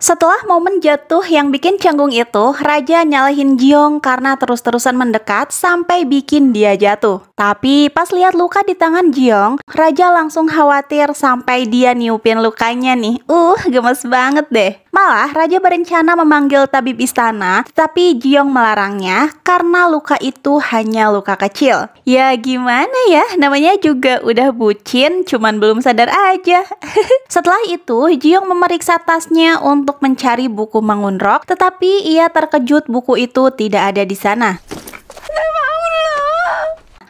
Setelah momen jatuh yang bikin canggung itu, Raja nyalahin Jeong karena terus-terusan mendekat sampai bikin dia jatuh. Tapi pas lihat luka di tangan Jeong, Raja langsung khawatir sampai dia niupin lukanya nih. Gemes banget deh. Malah Raja berencana memanggil tabib istana, tapi Jeong melarangnya karena luka itu hanya luka kecil. Ya gimana ya, namanya juga udah bucin, cuman belum sadar aja. Setelah itu, Jeong memeriksa tasnya untuk mencari buku Mangunrok, tetapi ia terkejut buku itu tidak ada di sana.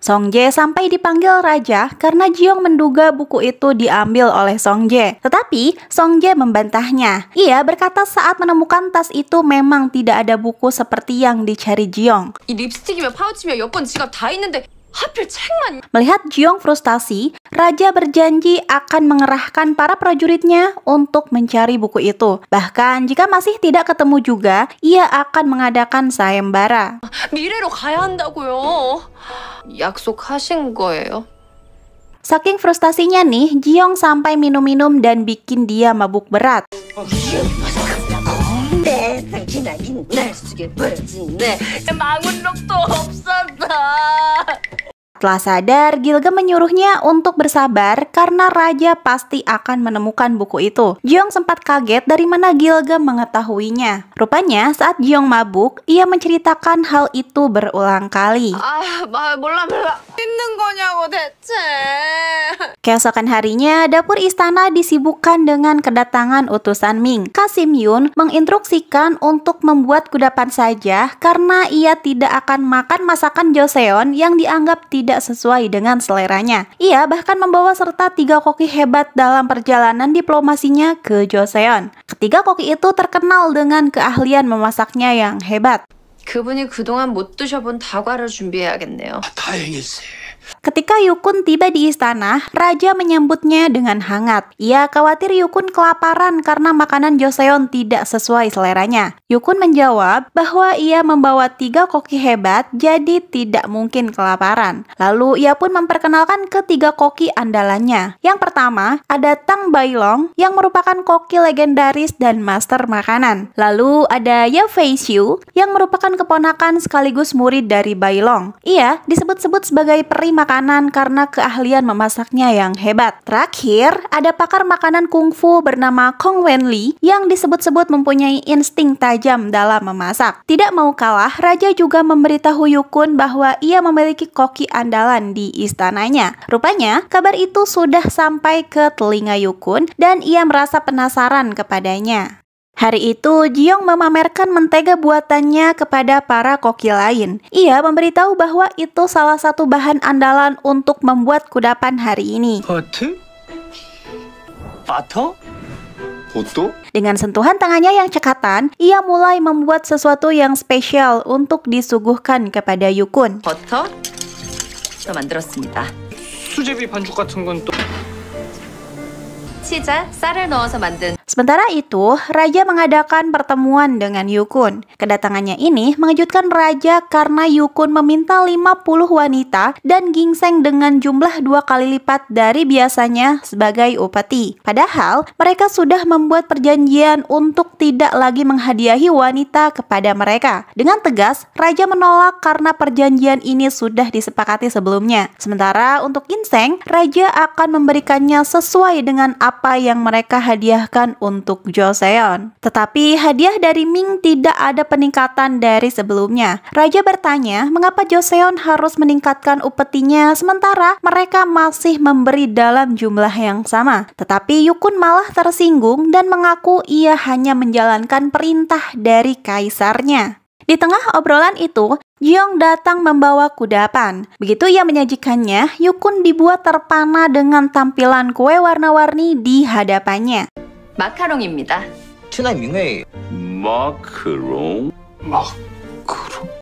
Songjae sampai dipanggil Raja karena Jeong menduga buku itu diambil oleh Songjae. Tetapi Songjae membantahnya. Ia berkata saat menemukan tas itu memang tidak ada buku seperti yang dicari Jeong. 이 립스틱이며 파우치며 여권 지갑 다 있는데 하필 책만. Melihat Jeong frustasi, Raja berjanji akan mengerahkan para prajuritnya untuk mencari buku itu. Bahkan jika masih tidak ketemu juga, ia akan mengadakan sayembara. 미래로 가야 한다고요. 약속하신 거예요? Saking frustasinya nih, Jeong sampai minum-minum dan bikin dia mabuk berat. 네, 당신아긴 날 쓰게 보여진 네 망원록도 없었다. Setelah sadar, Gilga menyuruhnya untuk bersabar karena Raja pasti akan menemukan buku itu. Jeong sempat kaget dari mana Gilga mengetahuinya. Rupanya saat Jeong mabuk, ia menceritakan hal itu berulang kali. 몰라. 있는 거냐고 대체. Keesokan harinya, dapur istana disibukkan dengan kedatangan utusan Ming. Kasim Yun menginstruksikan untuk membuat kudapan saja karena ia tidak akan makan masakan Joseon yang dianggap tidak sesuai dengan seleranya. Ia bahkan membawa serta 3 koki hebat dalam perjalanan diplomasinya ke Joseon. Ketiga koki itu terkenal dengan keahlian memasaknya yang hebat. 그분이 그동안 못 드셔본 다과를 준비해야겠네요. 다행이지. Ketika Yukun tiba di istana, Raja menyambutnya dengan hangat. Ia khawatir Yukun kelaparan karena makanan Joseon tidak sesuai seleranya. Yukun menjawab bahwa ia membawa 3 koki hebat, jadi tidak mungkin kelaparan. Lalu ia pun memperkenalkan ketiga koki andalannya. Yang pertama, ada Tang Bailong yang merupakan koki legendaris dan master makanan. Lalu ada Ye Fei Xiu yang merupakan keponakan sekaligus murid dari Bailong. Ia disebut-sebut sebagai peri makanan karena keahlian memasaknya yang hebat. Terakhir, ada pakar makanan kungfu bernama Kong Wen Li yang disebut-sebut mempunyai insting tajam dalam memasak. Tidak mau kalah, Raja juga memberitahu Yukun bahwa ia memiliki koki andalan di istananya. Rupanya, kabar itu sudah sampai ke telinga Yukun dan ia merasa penasaran kepadanya. Hari itu, Jeong memamerkan mentega buatannya kepada para koki lain. Ia memberitahu bahwa itu salah satu bahan andalan untuk membuat kudapan hari ini. 버터? 버터? 버터? Dengan sentuhan tangannya yang cekatan, ia mulai membuat sesuatu yang spesial untuk disuguhkan kepada Yukun. 버터 더 만들었습니다. 수제비 반죽 같은 건 또. 치자, 쌀을 넣어서 만든. Sementara itu, Raja mengadakan pertemuan dengan Yukun. Kedatangannya ini mengejutkan Raja karena Yukun meminta 50 wanita dan ginseng dengan jumlah 2 kali lipat dari biasanya sebagai upeti. Padahal, mereka sudah membuat perjanjian untuk tidak lagi menghadiahi wanita kepada mereka. Dengan tegas, Raja menolak karena perjanjian ini sudah disepakati sebelumnya. Sementara untuk ginseng, Raja akan memberikannya sesuai dengan apa yang mereka hadiahkan untuk Joseon. Tetapi hadiah dari Ming tidak ada peningkatan dari sebelumnya. Raja bertanya mengapa Joseon harus meningkatkan upetinya sementara mereka masih memberi dalam jumlah yang sama. Tetapi Yukun malah tersinggung dan mengaku ia hanya menjalankan perintah dari kaisarnya. Di tengah obrolan itu, Jeong datang membawa kudapan. Begitu ia menyajikannya, Yukun dibuat terpana dengan tampilan kue warna-warni di hadapannya. 마카롱입니다. 추나밍의 마카롱?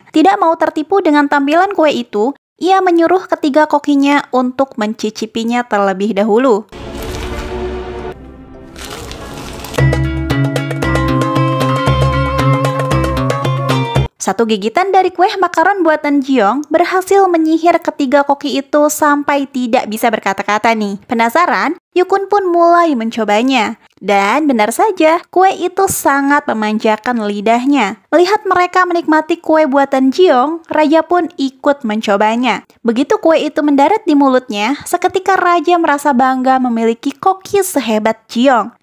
Tidak mau tertipu dengan tampilan kue itu, ia menyuruh ketiga kokinya untuk mencicipinya terlebih dahulu. Satu gigitan dari kue makaron buatan Jeong berhasil menyihir ketiga koki itu sampai tidak bisa berkata-kata nih. Penasaran? Yukun pun mulai mencobanya. Dan benar saja, kue itu sangat memanjakan lidahnya. Melihat mereka menikmati kue buatan Jiong, Raja pun ikut mencobanya. Begitu kue itu mendarat di mulutnya, seketika Raja merasa bangga memiliki koki sehebat Jiong.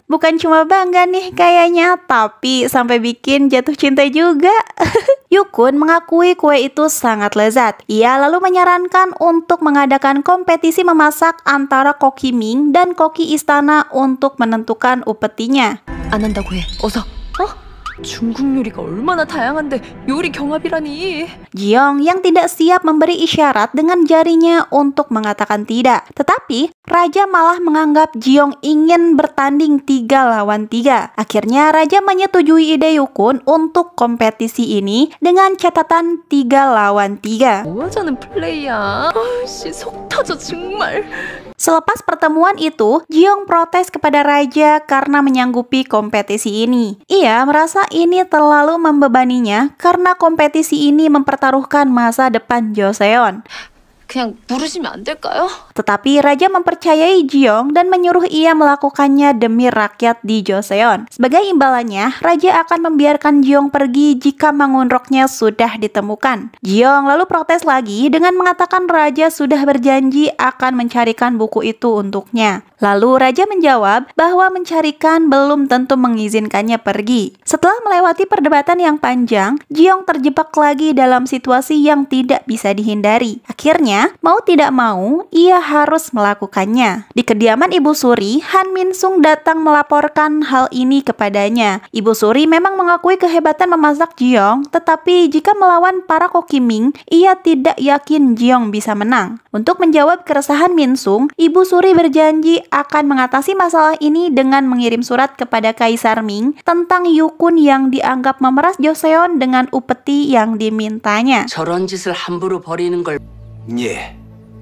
Bukan cuma bangga nih kayaknya, tapi sampai bikin jatuh cinta juga. Yukun mengakui kue itu sangat lezat. Ia lalu menyarankan untuk mengadakan kompetisi memasak antara koki Ming dan koki istana untuk menentukan upetinya. 안 한다고 해. 어서. 중국 요리가 얼마나 다양한데 요리 경합이라니. Jiong yang tidak siap memberi isyarat dengan jarinya untuk mengatakan tidak. Tetapi Raja malah menganggap Jiong ingin bertanding 3 lawan 3. Akhirnya Raja menyetujui ide Yukun untuk kompetisi ini dengan catatan 3 lawan 3. 뭐 하자는 플레이야. 아씨 속 터져 정말. Selepas pertemuan itu, Jiong protes kepada Raja karena menyanggupi kompetisi ini. Ia merasa ini terlalu membebaninya karena kompetisi ini mempertaruhkan masa depan Joseon. 그냥 부르시면 안 될까요? Tetapi Raja mempercayai Jiong dan menyuruh ia melakukannya demi rakyat di Joseon. Sebagai imbalannya, Raja akan membiarkan Jiong pergi jika mangunroknya sudah ditemukan. Jiong lalu protes lagi dengan mengatakan Raja sudah berjanji akan mencarikan buku itu untuknya. Lalu Raja menjawab bahwa mencarikan belum tentu mengizinkannya pergi. Setelah melewati perdebatan yang panjang, Jiong terjebak lagi dalam situasi yang tidak bisa dihindari. Akhirnya, mau tidak mau, ia harus melakukannya. Di kediaman Ibu Suri, Han Min Sung datang melaporkan hal ini kepadanya. Ibu Suri memang mengakui kehebatan memasak Jiong, tetapi jika melawan para koki Ming, ia tidak yakin Jiong bisa menang. Untuk menjawab keresahan Min Sung, Ibu Suri berjanji akan mengatasi masalah ini dengan mengirim surat kepada Kaisar Ming tentang Yukun yang dianggap memeras Joseon dengan upeti yang dimintanya. 저런 짓을 함부로 버리는 걸. 예,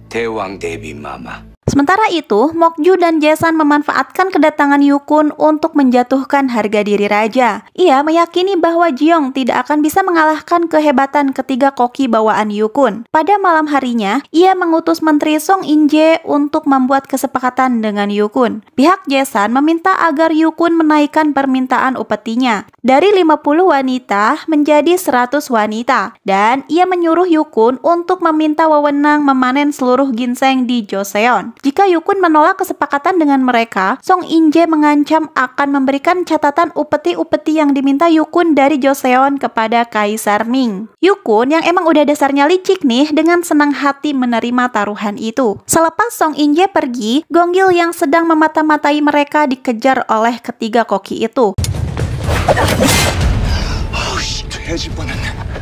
대왕 대비 마마. Sementara itu, Mokju dan Jason memanfaatkan kedatangan Yukun untuk menjatuhkan harga diri Raja. Ia meyakini bahwa Jiong tidak akan bisa mengalahkan kehebatan ketiga koki bawaan Yukun. Pada malam harinya, ia mengutus Menteri Song In-jae untuk membuat kesepakatan dengan Yukun. Pihak Jason meminta agar Yukun menaikkan permintaan upetinya dari 50 wanita menjadi 100 wanita. Dan ia menyuruh Yukun untuk meminta wewenang memanen seluruh ginseng di Joseon. Jika Yukun menolak kesepakatan dengan mereka, Song In-jae mengancam akan memberikan catatan upeti-upeti yang diminta Yukun dari Joseon kepada Kaisar Ming. Yukun yang emang udah dasarnya licik nih dengan senang hati menerima taruhan itu. Selepas Song In-jae pergi, Gonggil yang sedang memata-matai mereka dikejar oleh ketiga koki itu. 돼지 뻔했네.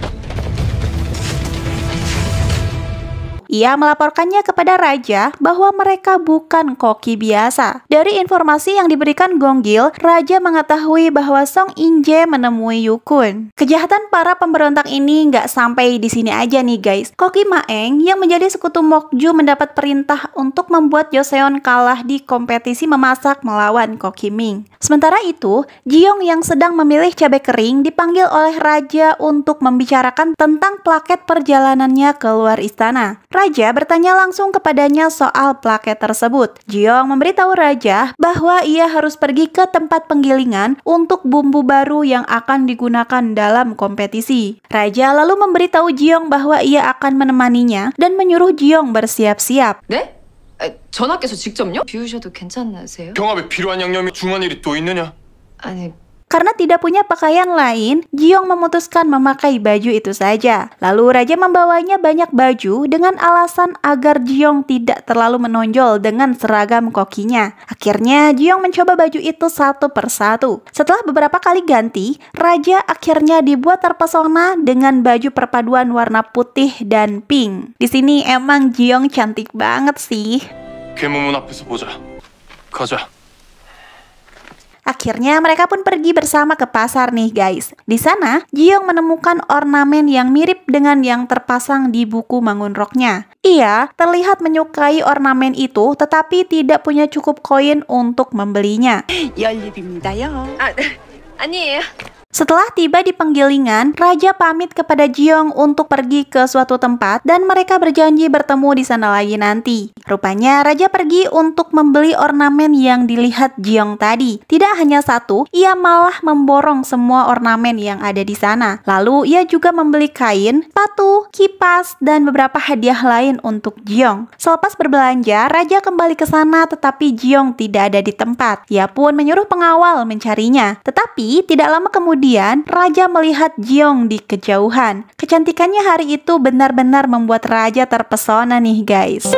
Ia melaporkannya kepada Raja bahwa mereka bukan koki biasa. Dari informasi yang diberikan Gonggil, Raja mengetahui bahwa Song In-jae menemui Yukun. Kejahatan para pemberontak ini nggak sampai di sini aja nih guys. Koki Maeng yang menjadi sekutu Mokju mendapat perintah untuk membuat Joseon kalah di kompetisi memasak melawan koki Ming. Sementara itu, Jiong yang sedang memilih cabai kering dipanggil oleh Raja untuk membicarakan tentang plaket perjalanannya keluar istana. Raja bertanya langsung kepadanya soal plaket tersebut. Jiong memberitahu Raja bahwa ia harus pergi ke tempat penggilingan untuk bumbu baru yang akan digunakan dalam kompetisi. Raja lalu memberitahu Jiong bahwa ia akan menemaninya dan menyuruh Jiong bersiap-siap. 네? 전하께서 직접요? 비우셔도 괜찮으세요? 경합에 필요한 양념이 중한 일이 또 있느냐? 아니 Karena tidak punya pakaian lain, Jiong memutuskan memakai baju itu saja. Lalu Raja membawanya banyak baju dengan alasan agar Jiong tidak terlalu menonjol dengan seragam kokinya. Akhirnya Jiong mencoba baju itu satu persatu. Setelah beberapa kali ganti, Raja akhirnya dibuat terpesona dengan baju perpaduan warna putih dan pink. Di sini emang Jiong cantik banget sih. 괴물문 앞에서 보자. 가자. Akhirnya mereka pun pergi bersama ke pasar nih guys. Di sana, Jiong menemukan ornamen yang mirip dengan yang terpasang di buku mangunroknya. Ia terlihat menyukai ornamen itu tetapi tidak punya cukup koin untuk membelinya. 아니에요. Setelah tiba di penggilingan, Raja pamit kepada Jeong untuk pergi ke suatu tempat dan mereka berjanji bertemu di sana lagi nanti. Rupanya Raja pergi untuk membeli ornamen yang dilihat Jeong tadi. Tidak hanya satu, ia malah memborong semua ornamen yang ada di sana. Lalu ia juga membeli kain, sepatu, kipas, dan beberapa hadiah lain untuk Jeong. Selepas berbelanja, Raja kembali ke sana tetapi Jeong tidak ada di tempat. Ia pun menyuruh pengawal mencarinya. Tetapi tidak lama kemudian Raja melihat Jeong di kejauhan. Kecantikannya hari itu benar-benar membuat Raja terpesona nih guys.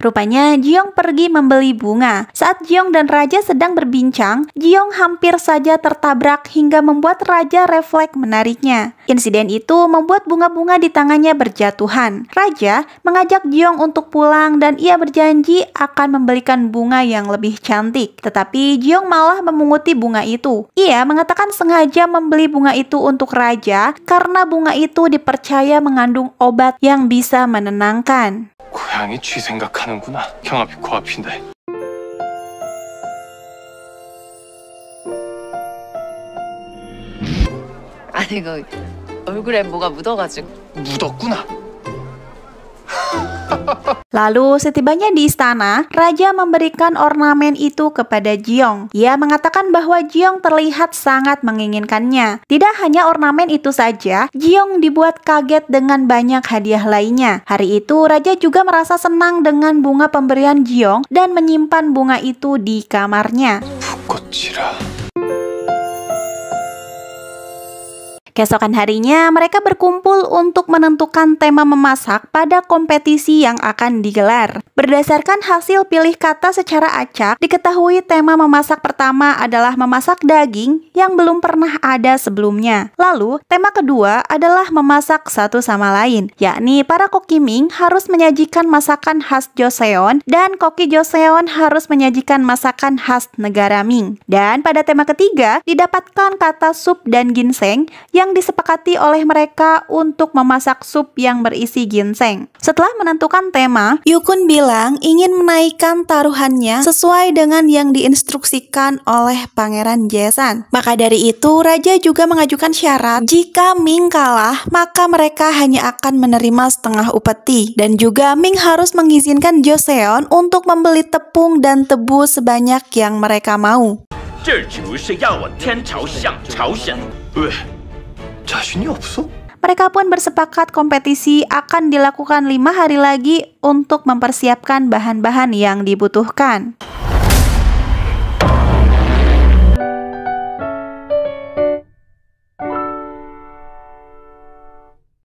Rupanya Jeong pergi membeli bunga. Saat Jeong dan Raja sedang berbincang, Jeong hampir saja tertabrak hingga membuat Raja refleks menariknya. Insiden itu membuat bunga-bunga di tangannya berjatuhan. Raja mengajak Jeong untuk pulang dan ia berjanji akan membelikan bunga yang lebih cantik. Tetapi Jeong malah memunguti bunga itu. Ia mengatakan sengaja membeli bunga itu untuk Raja karena bunga itu dipercaya mengandung obat yang bisa menenangkan. 고양이 쥐 생각하는구나. 경합이 코앞인데. 아니 이거 얼굴에 뭐가 묻어가지고. 묻었구나. Lalu setibanya di istana, Raja memberikan ornamen itu kepada Jeong. Ia mengatakan bahwa Jeong terlihat sangat menginginkannya. Tidak hanya ornamen itu saja, Jeong dibuat kaget dengan banyak hadiah lainnya. Hari itu Raja juga merasa senang dengan bunga pemberian Jeong dan menyimpan bunga itu di kamarnya. 붓꽃이라. Keesokan harinya, mereka berkumpul untuk menentukan tema memasak pada kompetisi yang akan digelar. Berdasarkan hasil pilih kata secara acak, diketahui tema memasak pertama adalah memasak daging yang belum pernah ada sebelumnya. Lalu, tema kedua adalah memasak satu sama lain, yakni para koki Ming harus menyajikan masakan khas Joseon dan koki Joseon harus menyajikan masakan khas negara Ming. Dan pada tema ketiga, didapatkan kata sup dan ginseng yang disepakati oleh mereka untuk memasak sup yang berisi ginseng. Setelah menentukan tema, Yukun bilang ingin menaikkan taruhannya sesuai dengan yang diinstruksikan oleh Pangeran Jaesan. Maka dari itu, Raja juga mengajukan syarat jika Ming kalah, maka mereka hanya akan menerima setengah upeti. Dan juga Ming harus mengizinkan Joseon untuk membeli tepung dan tebu sebanyak yang mereka mau. 왜? 자신이 없어? Mereka pun bersepakat kompetisi akan dilakukan 5 hari lagi untuk mempersiapkan bahan-bahan yang dibutuhkan.